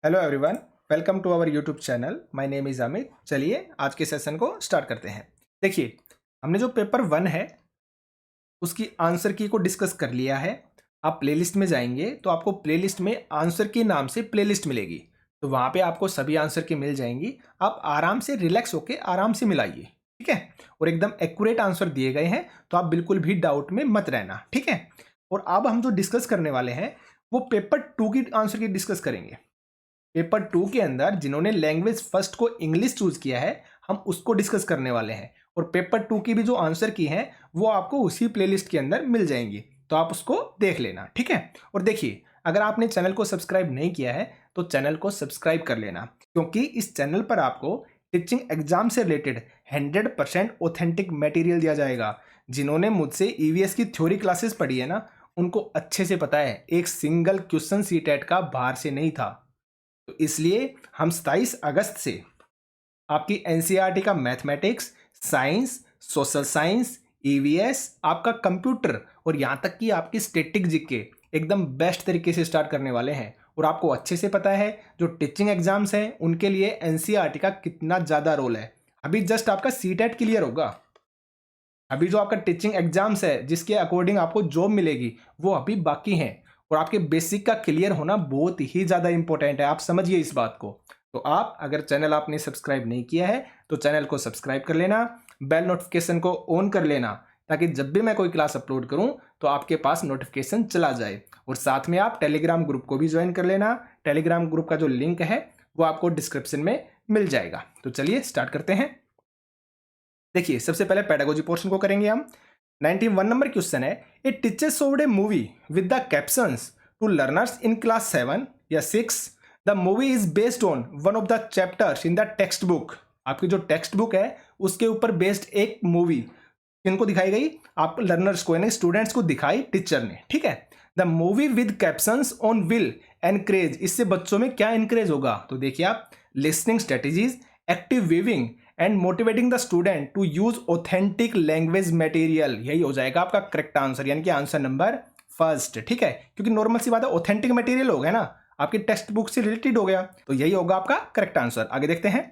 Hello everyone, welcome to our YouTube channel. My name is Amit. चलिए आज के session को स्टार्ट करते हैं। देखिए, हमने जो पेपर 1 है उसकी आंसर की को डिस्कस कर लिया है। आप प्लेलिस्ट में जाएंगे तो आपको प्लेलिस्ट में आंसर की नाम से प्लेलिस्ट मिलेगी, तो वहाँ पे आपको सभी आंसर की मिल जाएंगी। आप आराम से रिलैक्स होके आराम से मिलाइए, ठीक है। और एकदम एक्यूरेट आंसर दिए गए हैं, तो आप बिल्कुल भी डाउट में मत रहना, ठीक है। और अब हम जो डिस्कस करने वाले हैं वो पेपर 2 की आंसर की डिस्कस करेंगे। पेपर 2 के अंदर जिन्होंने लैंग्वेज फर्स्ट को इंग्लिश चूज किया है, हम उसको डिस्कस करने वाले हैं। और पेपर 2 की भी जो आंसर की है वो आपको उसी प्लेलिस्ट के अंदर मिल जाएंगी, तो आप उसको देख लेना, ठीक है। और देखिए, अगर आपने चैनल को सब्सक्राइब नहीं किया है तो चैनल को सब्सक्राइब कर लेना, क्योंकि इस चैनल पर आपको टीचिंग एग्जाम से रिलेटेड 100% ऑथेंटिक मटेरियल दिया जाएगा। जिन्होंने मुझसे ईवीएस की थ्योरी क्लासेस पढ़ी है ना, उनको अच्छे से पता है एक सिंगल क्वेश्चन सीटेट का बाहर से नहीं था। तो इसलिए हम 27 अगस्त से आपकी एनसीईआरटी का mathematics, science, social science, EVS, आपका कंप्यूटर और यहाँ तक कि आपकी स्टैटिक जीके एकदम बेस्ट तरीके से स्टार्ट करने वाले हैं। और आपको अच्छे से पता है जो टीचिंग एग्जाम्स हैं उनके लिए एनसीईआरटी का कितना ज़्यादा रोल है। अभी जस्ट आपका सीटेट क्लियर होगा, अभी जो आपका टीचिंग एग्जाम्स है जिसके अकॉर्डिंग आपको जॉब मिलेगी वो अभी बाकी हैं। और आपके बेसिक का क्लियर होना बहुत ही ज़्यादा इंपॉर्टेंट है, आप समझिए इस बात को। तो आप अगर चैनल आपने सब्सक्राइब नहीं किया है तो चैनल को सब्सक्राइब कर लेना, बेल नोटिफिकेशन को ऑन कर लेना, ताकि जब भी मैं कोई क्लास अपलोड करूं तो आपके पास नोटिफिकेशन चला जाए। और साथ में आप टेलीग्राम ग्रुप को भी ज्वाइन कर लेना। टेलीग्राम ग्रुप का जो लिंक है वो आपको डिस्क्रिप्शन में मिल जाएगा। तो चलिए स्टार्ट करते हैं। देखिए, सबसे पहले पेडागोजी पोर्शन को करेंगे हम। 91 नंबर क्वेश्चन है, a teacher showed a movie with the captions to learners in class 7 या 6। The movie is based on one of the chapters in the text book. आपकी जो टेक्स्ट बुक है उसके ऊपर बेस्ड एक मूवी किनको दिखाई गई? आप लर्नर्स को यानी स्टूडेंट्स को दिखाई टीचर ने, ठीक है। The movie with captions on will encourage, इससे बच्चों में क्या एनकरेज होगा? तो देखिए आप, listening strategies, active viewing and motivating the student to use authentic language material. यही हो जाएगा आपका करेक्ट आंसर, यानी कि आंसर नंबर फर्स्ट, ठीक है। क्योंकि नॉर्मल सी बात है, ऑथेंटिक मटेरियल हो गया ना, आपकी टेक्स्ट बुक से रिलेटेड हो गया, तो यही होगा आपका करेक्ट आंसर। आगे देखते हैं।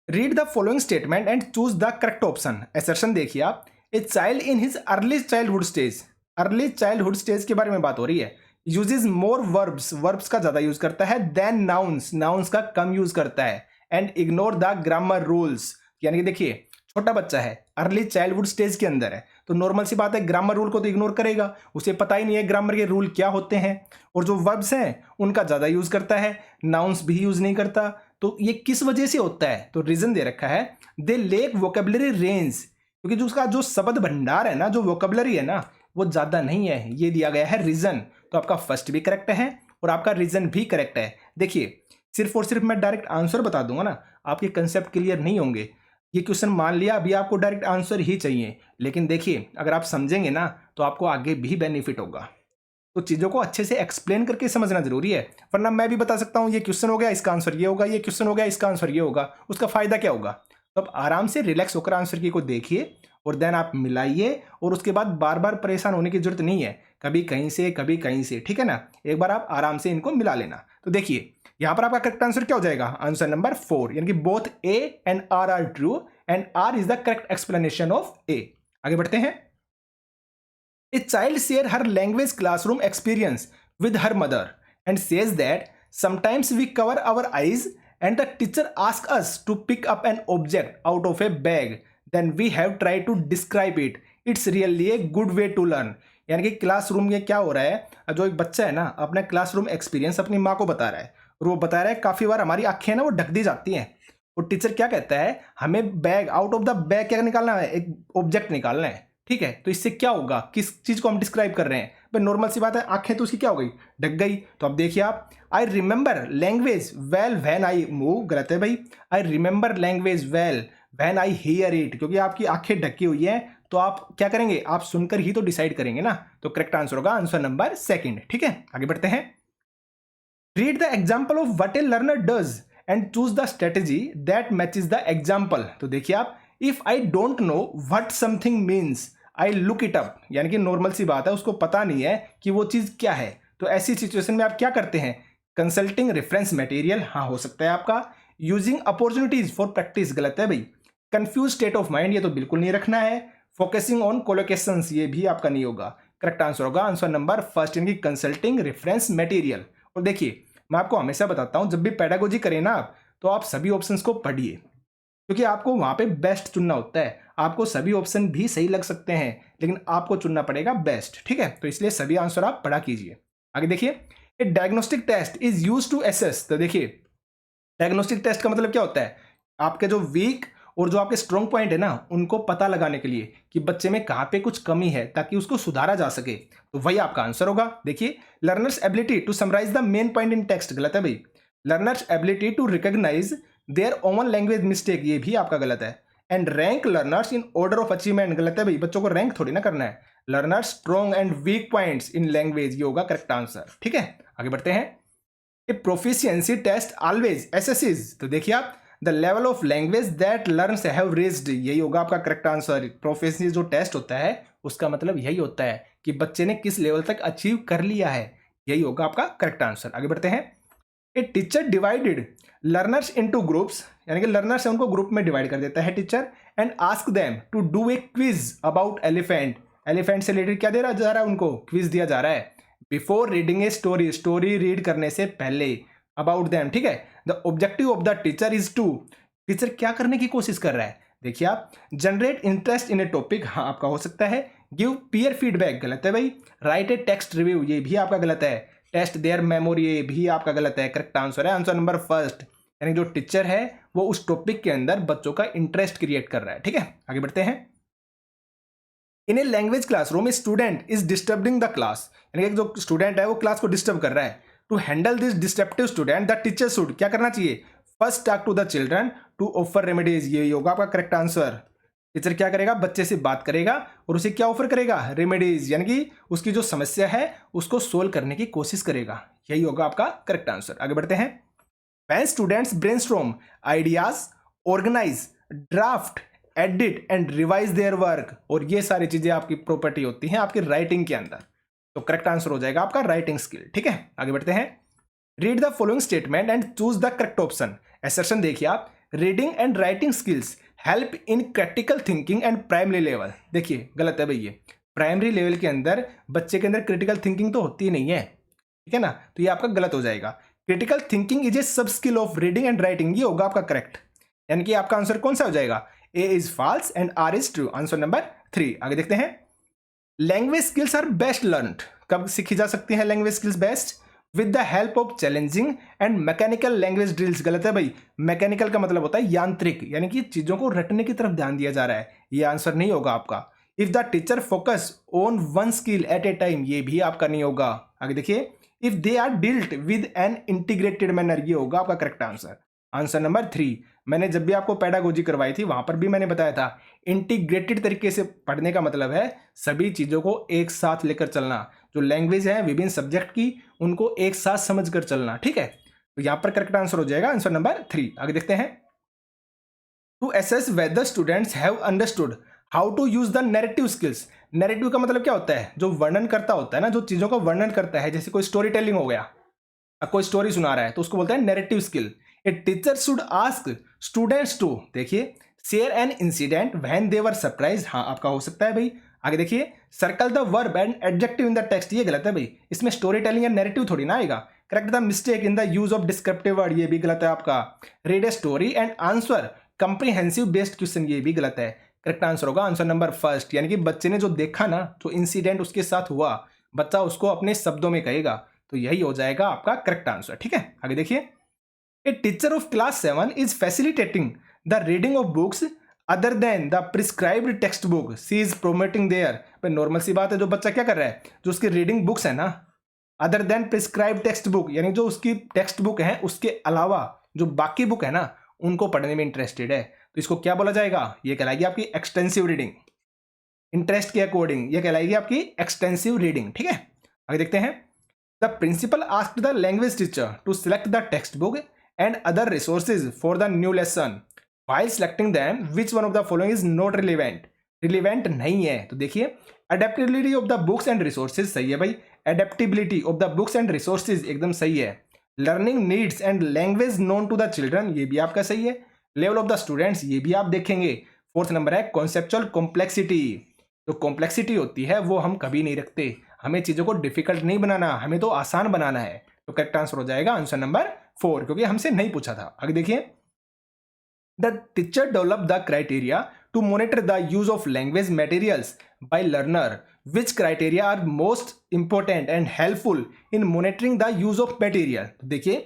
Read the following statement and choose the correct option. Assertion देखिए आप, a child in his early childhood stage, early childhood stage के बारे में बात हो रही है। यूजेज मोर वर्ब्स, वर्ब्स का ज्यादा यूज करता है, देन नाउन्स, नाउन्स का कम यूज करता है, and ignore the grammar rules. यानी कि देखिए, छोटा बच्चा है, अर्ली चाइल्डहुड स्टेज के अंदर है, तो नॉर्मल सी बात है ग्रामर रूल को तो इग्नोर करेगा, उसे पता ही नहीं है ग्रामर के रूल क्या होते हैं। और जो वर्ब्स हैं उनका ज्यादा यूज करता है, नाउन्स भी यूज नहीं करता। तो ये किस वजह से होता है? तो रीजन दे रखा है, दे लेक वोकेबलरी रेंज, क्योंकि जो उसका जो शब्द भंडार है ना, जो वोकेबलरी है ना, वो ज्यादा नहीं है, ये दिया गया है रीजन। तो आपका फर्स्ट भी करेक्ट है और आपका रीजन भी करेक्ट है। देखिए, सिर्फ और सिर्फ मैं डायरेक्ट आंसर बता दूंगा ना, आपके कंसेप्ट क्लियर नहीं होंगे। ये क्वेश्चन मान लिया अभी आपको डायरेक्ट आंसर ही चाहिए, लेकिन देखिए अगर आप समझेंगे ना तो आपको आगे भी बेनिफिट होगा। तो चीज़ों को अच्छे से एक्सप्लेन करके समझना जरूरी है, वरना मैं भी बता सकता हूँ ये क्वेश्चन हो गया इसका आंसर ये होगा, ये क्वेश्चन हो गया इसका आंसर ये होगा, उसका फायदा क्या होगा? तो आप आराम से रिलैक्स होकर आंसर की को देखिए और देन आप मिलाइए, और उसके बाद बार बार परेशान होने की जरूरत नहीं है, कभी कहीं से कभी कहीं से, ठीक है ना। एक बार आप आराम से इनको मिला लेना। तो देखिए यहां पर आपका करेक्ट आंसर क्या हो जाएगा? आंसर नंबर 4, यानी कि both A and R true and R is the correct explanation of A. आगे बढ़ते हैं। A child share her language classroom experience with her mother and says that sometimes we cover our eyes and the teacher asks us to pick up an object out of a bag. Then we have tried to describe it. It's really a good way to learn. यानी कि classroom में क्या हो रहा है, जो एक बच्चा है ना अपना क्लासरूम एक्सपीरियंस अपनी माँ को बता रहा है, और वो बता रहा है काफ़ी बार हमारी आंखें ना वो ढक दी जाती हैं, और टीचर क्या कहता है, हमें bag, out of the bag क्या निकालना है? एक ऑब्जेक्ट निकालना है, ठीक है। तो इससे क्या होगा, किस चीज को हम डिस्क्राइब कर रहे हैं? भाई नॉर्मल सी बात है, आंखें तो उसकी क्या हो गई, ढक गई। तो अब देखिए आप, I remember language well when I move, गलत है भाई, I remember language well when I hear it, क्योंकि आपकी आंखें ढकी हुई है, तो आप क्या करेंगे, आप सुनकर ही तो डिसाइड करेंगे ना। तो करेक्ट आंसर होगा आंसर नंबर 2, ठीक है। आगे बढ़ते हैं। Read the example of what A learner does and choose the strategy that matches the example. तो देखिए आप, if I don't know what something means I look it up, यानी कि नॉर्मल सी बात है, उसको पता नहीं है कि वो चीज़ क्या है, तो ऐसी सिचुएशन में आप क्या करते हैं, कंसल्टिंग रेफरेंस मटेरियल, हाँ हो सकता है आपका। यूजिंग अपॉर्चुनिटीज फॉर प्रैक्टिस, गलत है भाई। कंफ्यूज स्टेट ऑफ माइंड, ये तो बिल्कुल नहीं रखना है। फोकसिंग ऑन कोलोकेशंस, ये भी आपका नहीं होगा। करेक्ट आंसर होगा आंसर नंबर फर्स्ट, यानी कंसल्टिंग रेफरेंस मटेरियल। और देखिए, मैं आपको हमेशा बताता हूं, जब भी पेडागोजी करें ना आप, तो आप सभी ऑप्शंस को पढ़िए, क्योंकि आपको वहां पे बेस्ट चुनना होता है। आपको सभी ऑप्शन भी सही लग सकते हैं, लेकिन आपको चुनना पड़ेगा बेस्ट, ठीक है। तो इसलिए सभी आंसर आप पढ़ा कीजिए। आगे देखिए, a diagnostic test is use to assess, तो देखिए डायग्नोस्टिक टेस्ट का मतलब क्या होता है, आपके जो वीक और जो आपके स्ट्रॉन्ग पॉइंट है ना, उनको पता लगाने के लिए कि बच्चे में कहाँ पे कुछ कमी है, ताकि उसको सुधारा जा सके। तो वही आपका आंसर होगा। देखिए, learners ability to summarize the main point in text, गलत है भाई। Learners ability to recognize their own language mistake, ये भी आपका गलत है। And rank learners in order of achievement, गलत है भाई, बच्चों को रैंक थोड़ी ना करना है। Learners strong and weak points in language, ये होगा करेक्ट आंसर, ठीक है। आगे बढ़ते हैं। A proficiency test always assesses, तो देखिए आप, the level of language that learns have raised, यही होगा आपका करेक्ट आंसर। प्रोफिशिएंसी जो टेस्ट होता है, उसका मतलब यही होता है कि बच्चे ने किस लेवल तक अचीव कर लिया है, यही होगा आपका करेक्ट आंसर। आगे बढ़ते हैं। A teacher divided learners into groups, यानी कि लर्नर्स है उनको ग्रुप में डिवाइड कर देता है teacher, and ask them to do a quiz about elephant, elephant से रिलेटेड क्या दे रहा जा रहा है, उनको क्विज दिया जा रहा है। Before reading a story, story read करने से पहले, अबाउट देम, ठीक है। The objective of the teacher is to, teacher क्या करने की कोशिश कर रहा है, देखिए आप, generate interest in a topic, हाँ आपका हो सकता है। गिव पीयर फीडबैक, गलत है भाई। राइट ए टेक्स्ट रिव्यू, ये भी आपका गलत है। टेस्ट देयर मेमोरी, ये भी आपका गलत है। करेक्ट आंसर है आंसर नंबर फर्स्ट, यानी जो टीचर है वो उस टॉपिक के अंदर बच्चों का इंटरेस्ट क्रिएट कर रहा है, ठीक है। आगे बढ़ते हैं। In a language classroom student is disturbing the class, यानी कि जो स्टूडेंट है वो क्लास को डिस्टर्ब कर रहा है। To handle this disruptive student the teacher should, क्या करना चाहिए, first talk to the children to offer remedies, ये होगा आपका करेक्ट आंसर। टीचर क्या करेगा, बच्चे से बात करेगा और उसे क्या ऑफर करेगा, रेमेडीज, यानी कि उसकी जो समस्या है उसको सोल्व करने की कोशिश करेगा, यही होगा आपका करेक्ट आंसर। आगे बढ़ते हैं। When students brainstorm ideas, organize, draft, edit and revise their work, और ये सारी चीजें आपकी प्रॉपर्टी होती हैं आपकी राइटिंग के अंदर, तो करेक्ट आंसर हो जाएगा आपका राइटिंग स्किल, ठीक है। आगे बढ़ते हैं। Read the following statement and choose the correct option. Assertion देखिए आप, reading and writing skills help in critical thinking and primary level, देखिए गलत है भैया। प्राइमरी लेवल के अंदर बच्चे के अंदर क्रिटिकल थिंकिंग तो होती नहीं है, ठीक है ना, तो ये आपका गलत हो जाएगा। क्रिटिकल थिंकिंग इज ए सब skill of reading and writing, ये होगा आपका करेक्ट, यानी कि आपका आंसर कौन सा हो जाएगा, A is false and R is true, answer number 3। आगे देखते हैं। Language skills are best learned, कब सीखी जा सकती है language skills best, with the help of challenging and mechanical language drills, गलत है भाई। मैकेनिकल का मतलब होता है यांत्रिक, यानी कि चीजों को रटने की तरफ ध्यान दिया जा रहा है, ये आंसर नहीं होगा आपका। If the teacher focus on one skill at a time, ये भी आपका नहीं होगा। आगे देखिए। If they are dealt with an integrated manner, ये होगा आपका करेक्ट आंसर, आंसर नंबर 3। मैंने जब भी आपको पेडागोजी करवाई थी वहां पर भी मैंने बताया था, इंटीग्रेटेड तरीके से पढ़ने का मतलब है सभी चीजों को एक साथ लेकर चलना, जो लैंग्वेज है विभिन्न सब्जेक्ट की उनको एक साथ समझ कर चलना, ठीक है। तो यहां पर करेक्ट आंसर हो जाएगा आंसर नंबर 3। आगे देखते हैं। To assess whether students have understood how to use the narrative skills, narrative का मतलब क्या होता है, जो वर्णन करता होता है ना, जो चीजों का वर्णन करता है, जैसे कोई स्टोरी टेलिंग हो गया, अब कोई स्टोरी सुना रहा है तो उसको बोलते हैं narrative skill. A teacher should ask students to, देखिए, share an incident when they were surprise, हाँ आपका हो सकता है भाई। आगे देखिए। Circle the verb and adjective in the text, ये गलत है भाई, इसमें स्टोरी टेलिंग या नैरेटिव थोड़ी ना आएगा। Correct the mistake in the use of descriptive word, ये भी गलत है आपका। Read a story and answer comprehensive based question, ये भी गलत है। करेक्ट आंसर होगा आंसर नंबर फर्स्ट, यानी कि बच्चे ने जो देखा ना, जो इंसिडेंट उसके साथ हुआ, बच्चा उसको अपने शब्दों में कहेगा, तो यही हो जाएगा आपका करेक्ट आंसर, ठीक है। आगे देखिए। A teacher of class 7 is facilitating the reading of books other than the prescribed text book, she is promoting their, normal सी बात है, जो बच्चा क्या कर रहा है, जो उसकी रीडिंग बुक्स है ना, other than prescribe text book, यानी जो उसकी टेक्स्ट बुक है उसके अलावा जो बाकी बुक है ना, उनको पढ़ने में इंटरेस्टेड है, तो इसको क्या बोला जाएगा, ये कहलाएगी आपकी एक्सटेंसिव रीडिंग। इंटरेस्ट के अकॉर्डिंग ये कहलाएगी आपकी एक्सटेंसिव रीडिंग, ठीक है। आगे देखते हैं। The principal asked the language teacher to select the text book and other resources for the new lesson, while selecting them which one of the following is not relevant, relevant नहीं है, तो देखिए adaptability of the books and resources सही है भाई, adaptability of the books and resources एकदम सही है, learning needs and language known to the children, ये भी आपका सही है। लेवल ऑफ द स्टूडेंट्स, ये भी आप देखेंगे। फोर्थ नंबर है कॉन्सेप्चुअल कॉम्प्लेक्सिटी, जो कॉम्प्लेक्सिटी होती है वो हम कभी नहीं रखते, हमें चीज़ों को डिफिकल्ट नहीं बनाना, हमें तो आसान बनाना है। तो करेक्ट आंसर हो जाएगा आंसर नंबर 4, क्योंकि हमसे नहीं पूछा था। आगे देखिए, the teacher develop the criteria to monitor the use of language materials by learner, which criteria are most important and helpful in monitoring the use of material. देखिए,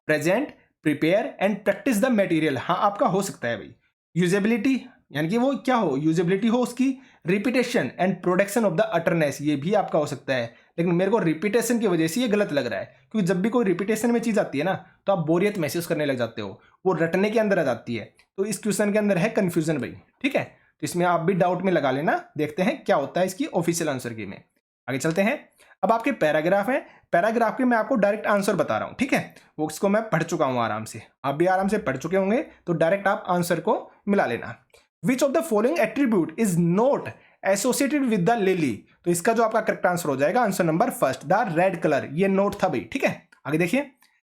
present, prepare and practise the material, हाँ आपका हो सकता है भाई। Usability, यानी कि वो क्या हो, यूजेबिलिटी हो उसकी। Repetition and production of the utterance, ये भी आपका हो सकता है। लेकिन मेरे को रिपीटेशन की वजह से ये गलत लग रहा है, क्योंकि जब भी कोई रिपीटेशन में चीज आती है ना, तो आप बोरियत महसूस करने लग जाते हो, वो रटने के अंदर आ जाती है। तो इस क्वेश्चन के अंदर है कंफ्यूजन भाई, ठीक है। तो इसमें आप भी डाउट में लगा लेना, देखते हैं क्या होता है इसकी ऑफिशियल आंसर की में। आगे चलते हैं। अब आपके पैराग्राफ है, पैराग्राफ के मैं आपको डायरेक्ट आंसर बता रहा हूं, ठीक है। वो उसको मैं पढ़ चुका हूं आराम से, आप भी आराम से पढ़ चुके होंगे, तो डायरेक्ट आप आंसर को मिला लेना। Which of the following attribute is not associated with the lily, तो इसका जो आपका करेक्ट आंसर हो जाएगा answer number first, the red colour, ये नोट था भाई, ठीक है। आगे देखिए,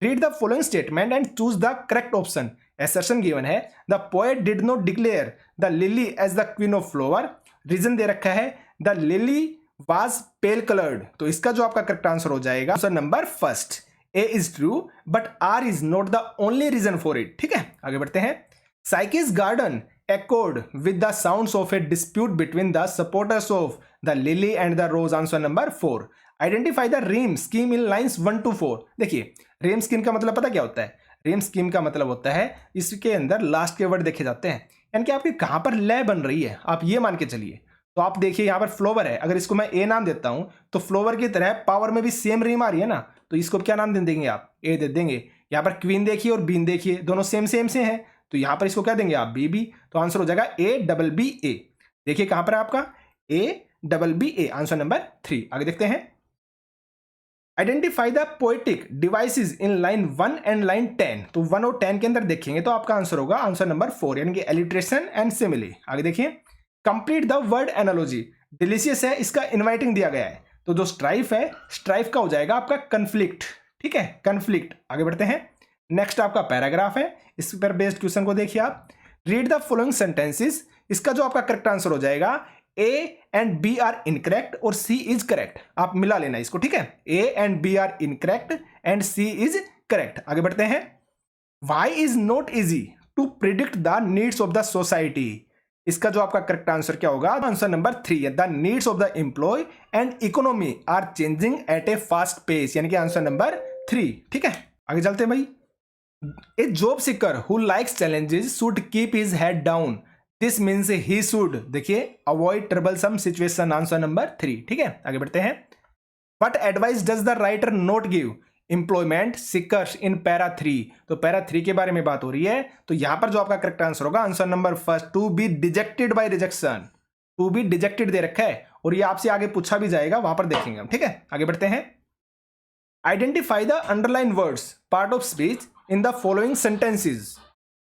read the following statement and choose the correct option. Assertion given है, the poet did not declare the lily as the queen of flower, reason दे रखा है the lily was pale coloured, तो इसका जो आपका करेक्ट आंसर हो जाएगा answer number first, A is true but R is not the only reason for it, ठीक है। आगे बढ़ते हैं। साइकिस garden accord with the sounds of a dispute between the supporters of the lily and the rose, answer number 4. Identify the rhyme scheme in lines 1 to 4. देखिए, rhyme scheme का मतलब पता क्या होता है? rhyme scheme का मतलब होता है इसके अंदर लास्ट के वर्ड देखे जाते हैं, यानी कि आपकी कहां पर लय बन रही है, आप ये मान के चलिए। तो आप देखिए यहाँ पर फ्लोवर है, अगर इसको मैं ए नाम देता हूं तो फ्लोवर की तरह पावर में भी सेम रीम आ रही है ना, तो इसको क्या नाम दे देंगे आप, ए दे देंगे। यहाँ पर क्वीन देखिए और बीन देखिए, दोनों सेम सेम से हैं, तो यहां पर इसको क्या देंगे आप, बी बी, तो आंसर हो जाएगा ए डबल बी ए। देखिए कहां पर है आपका A double B A, answer number 3। आगे देखते हैं। Identify the poetic devices in line 1 and line 10, तो 1 और 10 के अंदर देखेंगे तो आपका आंसर होगा आंसर नंबर 4, यानी कि एलिट्रेशन एंड सिमिली। आगे देखिए, complete the word analogy, delicious है, इसका इनवाइटिंग दिया गया है, तो जो स्ट्राइफ है, स्ट्राइफ का हो जाएगा आपका कन्फ्लिक्ट, ठीक है, कन्फ्लिक्ट। आगे बढ़ते हैं। नेक्स्ट आपका पैराग्राफ है, इस पर बेस्ड क्वेश्चन को देखिए आप। रीड द फॉलोइंग सेंटेंसेस, इसका जो आपका करेक्ट आंसर हो जाएगा A and B are incorrect और सी इज करेक्ट, आप मिला लेना इसको, ठीक है। A and B are incorrect and C is correct. आगे बढ़ते हैं। Why is not easy to predict the needs of the society, इसका जो आपका करेक्ट आंसर क्या होगा, आंसर नंबर 3 है, the needs of the employ and economy are changing at a fast pace, यानी कि आंसर नंबर 3, ठीक है। आगे चलते हैं भाई। A job seeker who likes challenges should keep his head down. This means he should, देखिए, avoid troublesome situation, answer number 3, ठीक है। आगे बढ़ते हैं। What advice does the writer not give employment seekers in para 3, तो para 3 के बारे में बात हो रही है, तो यहां पर जो आपका करेक्ट आंसर होगा answer number first, to be dejected by rejection, to be dejected दे रखा है, और ये आपसे आगे पूछा भी जाएगा, वहां पर देखेंगे हम, ठीक है। आगे बढ़ते हैं। Identify the underlined words part of speech in the following sentences.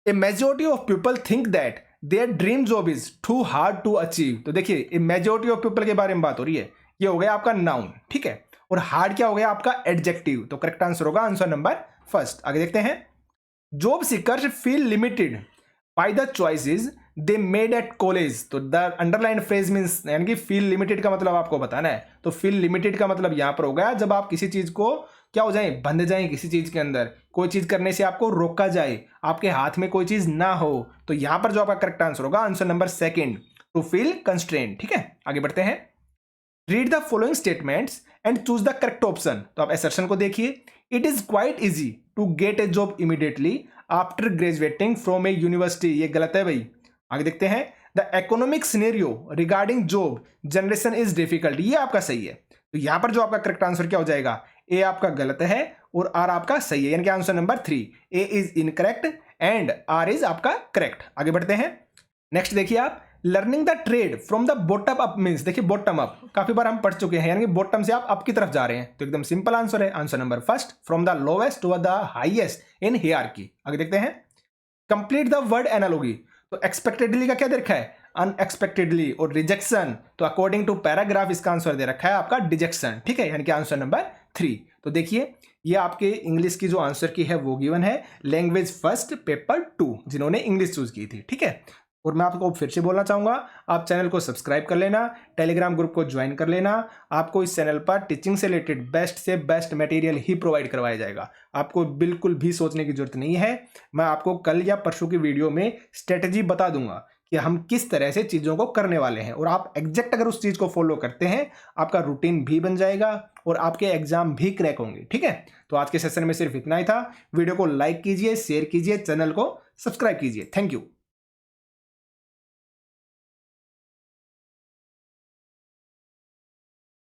A majority of people think that their dream job is too hard to achieve. तो देखिए, a majority of people के बारे में बात हो रही है, ये हो गया आपका नाउन, ठीक है, और हार्ड क्या हो गया आपका एडजेक्टिव, तो करेक्ट आंसर होगा आंसर नंबर फर्स्ट। आगे देखते हैं। Job seekers feel limited by the choices they made at college, तो द अंडरलाइन फ्रेज मीन्स, यानी कि फील लिमिटेड का मतलब आपको बताना है, तो फील लिमिटेड का मतलब यहां पर हो गया जब आप किसी चीज को क्या हो जाए, बंध जाए किसी चीज के अंदर, कोई चीज करने से आपको रोका जाए, आपके हाथ में कोई चीज ना हो, तो यहां पर जो आपका करेक्ट आंसर होगा answer number 2, to feel constraint, ठीक है। आगे बढ़ते हैं। Read the following statements and choose the correct option, तो आप असर्शन को देखिए। It is quite easy to get a job immediately after graduating from a university, ये गलत है भाई। आगे देखते हैं। The economic scenario regarding job generation is difficult, ये आपका सही है, तो यहां पर जो आपका करेक्ट आंसर क्या हो जाएगा, ए आपका गलत है और आर आपका सही है, यानी कि answer number 3, A is incorrect and R is आपका करेक्ट। आगे बढ़ते हैं। नेक्स्ट देखिए आप, learning the trade from the bottom up means, देखिए बॉटम अप काफी बार हम पढ़ चुके हैं, यानी कि बॉटम से आप अप की तरफ जा रहे हैं, तो एकदम सिंपल आंसर है, answer number first, from the lowest to the highest in hierarchy. आगे देखते हैं। कंप्लीट द वर्ड एनालॉजी, तो एक्सपेक्टेडली का क्या दे रखा है, अनएक्सपेक्टेडली, और रिजेक्शन, तो अकॉर्डिंग टू पैराग्राफ इसका आंसर दे रखा है आपका डिजेक्शन, ठीक है, यानी कि आंसर नंबर 3। तो देखिए ये आपके इंग्लिश की जो आंसर की है वो गिवन है, लैंग्वेज फर्स्ट पेपर 2 जिन्होंने इंग्लिश चूज की थी, ठीक है। और मैं आपको फिर से बोलना चाहूंगा, आप चैनल को सब्सक्राइब कर लेना, टेलीग्राम ग्रुप को ज्वाइन कर लेना। आपको इस चैनल पर टीचिंग से रिलेटेड बेस्ट से बेस्ट मटेरियल ही प्रोवाइड करवाया जाएगा, आपको बिल्कुल भी सोचने की जरूरत नहीं है। मैं आपको कल या परसों की वीडियो में स्ट्रेटजी बता दूंगा कि हम किस तरह से चीज़ों को करने वाले हैं, और आप एग्जैक्ट अगर उस चीज़ को फॉलो करते हैं, आपका रूटीन भी बन जाएगा और आपके एग्जाम भी क्रैक होंगे, ठीक है। तो आज के सेशन में सिर्फ इतना ही था। वीडियो को लाइक कीजिए, शेयर कीजिए, चैनल को सब्सक्राइब कीजिए। Thank you.